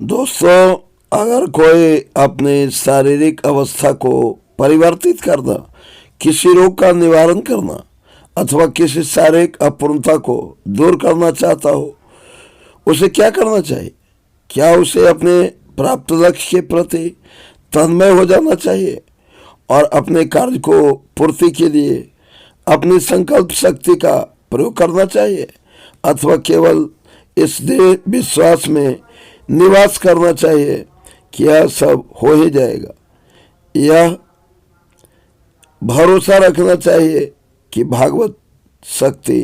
दोस्तों, अगर कोई अपनी शारीरिक अवस्था को परिवर्तित करना, किसी रोग का निवारण करना अथवा किसी शारीरिक अपूर्णता को दूर करना चाहता हो, उसे क्या करना चाहिए? क्या उसे अपने प्राप्त लक्ष्य के प्रति तन्मय हो जाना चाहिए और अपने कार्य को पूर्ति के लिए अपनी संकल्प शक्ति का प्रयोग करना चाहिए, अथवा केवल इस दृढ़ विश्वास में निवास करना चाहिए कि यह सब हो ही जाएगा? यह भरोसा रखना चाहिए कि भागवत शक्ति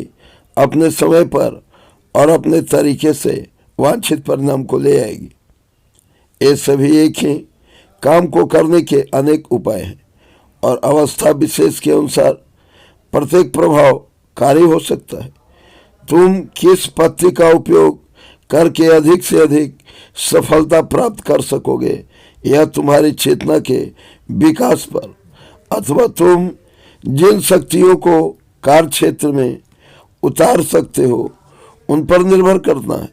अपने समय पर और अपने तरीके से वांछित परिणाम को ले आएगी। ये सभी एक ही काम को करने के अनेक उपाय हैं और अवस्था विशेष के अनुसार प्रत्येक प्रभाव कार्य हो सकता है। तुम किस पद्धति का उपयोग करके अधिक से अधिक सफलता प्राप्त कर सकोगे, यह तुम्हारी चेतना के विकास पर अथवा तुम जिन शक्तियों को कार्य क्षेत्र में उतार सकते हो उन पर निर्भर करना है।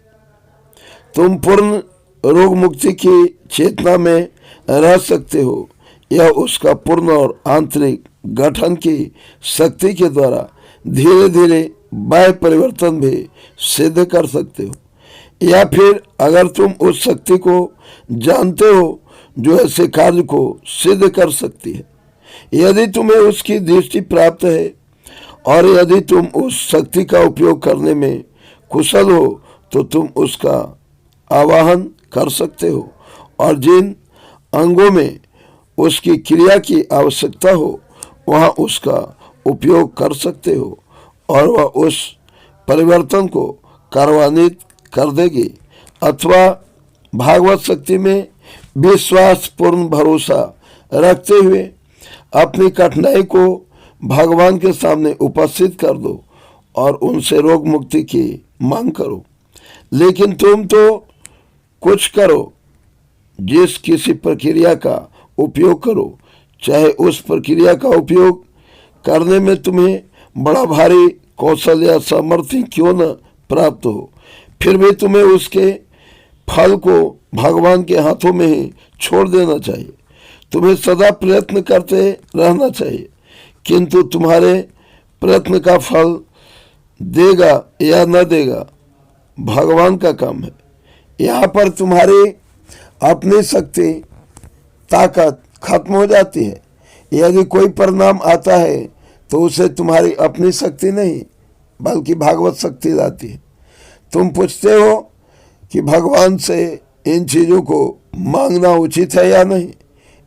तुम पूर्ण रोग मुक्ति की चेतना में रह सकते हो, यह उसका पूर्ण और आंतरिक गठन की शक्ति के द्वारा धीरे धीरे बाह्य परिवर्तन भी सिद्ध कर सकते हो। या फिर अगर तुम उस शक्ति को जानते हो जो ऐसे कार्य को सिद्ध कर सकती है, यदि तुम्हें उसकी दृष्टि प्राप्त है और यदि तुम उस शक्ति का उपयोग करने में कुशल हो तो तुम उसका आवाहन कर सकते हो और जिन अंगों में उसकी क्रिया की आवश्यकता हो वहाँ उसका उपयोग कर सकते हो और वह उस परिवर्तन को कार्यान्वित कर देगी। अथवा भागवत शक्ति में विश्वासपूर्ण भरोसा रखते हुए अपनी कठिनाई को भगवान के सामने उपस्थित कर दो और उनसे रोग मुक्ति की मांग करो। लेकिन तुम तो कुछ करो, जिस किसी प्रक्रिया का उपयोग करो, चाहे उस प्रक्रिया का उपयोग करने में तुम्हें बड़ा भारी कौशल या सामर्थ्य क्यों न प्राप्त हो, फिर भी तुम्हें उसके फल को भगवान के हाथों में ही छोड़ देना चाहिए। तुम्हें सदा प्रयत्न करते रहना चाहिए, किंतु तुम्हारे प्रयत्न का फल देगा या न देगा भगवान का काम है। यहाँ पर तुम्हारी अपनी शक्ति ताकत खत्म हो जाती है। यदि कोई परिणाम आता है तो उसे तुम्हारी अपनी शक्ति नहीं बल्कि भागवत शक्ति लाती है। तुम पूछते हो कि भगवान से इन चीज़ों को मांगना उचित है या नहीं।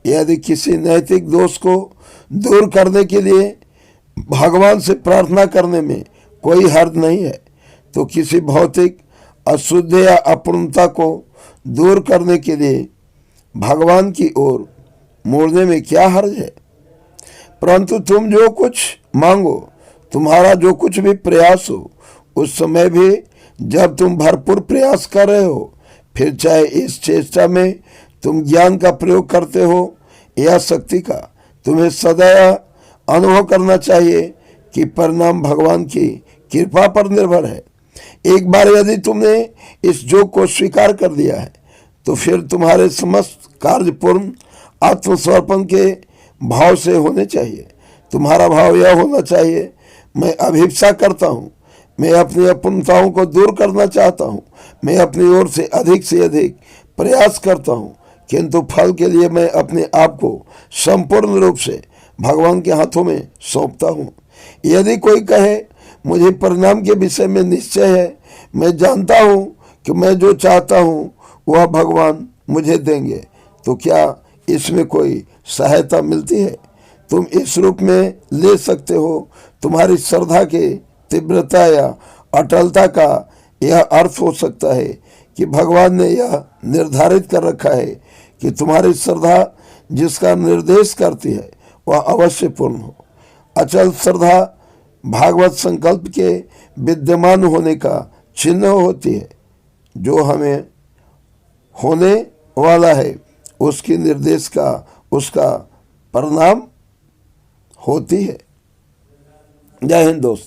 यदि किसी नैतिक दोष को दूर करने के लिए भगवान से प्रार्थना करने में कोई हर्ज नहीं है, तो किसी भौतिक अशुद्ध या अपूर्णता को दूर करने के लिए भगवान की ओर मोड़ने में क्या हर्ज है? परंतु तुम जो कुछ मांगो, तुम्हारा जो कुछ भी प्रयास हो, उस समय भी जब तुम भरपूर प्रयास कर रहे हो, फिर चाहे इस चेष्टा में तुम ज्ञान का प्रयोग करते हो या शक्ति का, तुम्हें सदा अनुभव करना चाहिए कि परिणाम भगवान की कृपा पर निर्भर है। एक बार यदि तुमने इस योग को स्वीकार कर दिया है तो फिर तुम्हारे समस्त कार्य पूर्ण आत्मसमर्पण के भाव से होने चाहिए। तुम्हारा भाव यह होना चाहिए, मैं अभिप्सा करता हूँ, मैं अपनी अपूर्णताओं को दूर करना चाहता हूँ, मैं अपनी ओर से अधिक प्रयास करता हूँ, किंतु फल के लिए मैं अपने आप को संपूर्ण रूप से भगवान के हाथों में सौंपता हूँ। यदि कोई कहे मुझे परिणाम के विषय में निश्चय है, मैं जानता हूँ कि मैं जो चाहता हूँ वह भगवान मुझे देंगे, तो क्या इसमें कोई सहायता मिलती है? तुम इस रूप में ले सकते हो। तुम्हारी श्रद्धा के तीव्रता या अटलता का यह अर्थ हो सकता है कि भगवान ने यह निर्धारित कर रखा है कि तुम्हारी श्रद्धा जिसका निर्देश करती है वह अवश्य पूर्ण हो। अचल श्रद्धा भागवत संकल्प के विद्यमान होने का चिन्ह होती है। जो हमें होने वाला है उसकी निर्देश का उसका परिणाम होती है। जय हिंद दोस्त।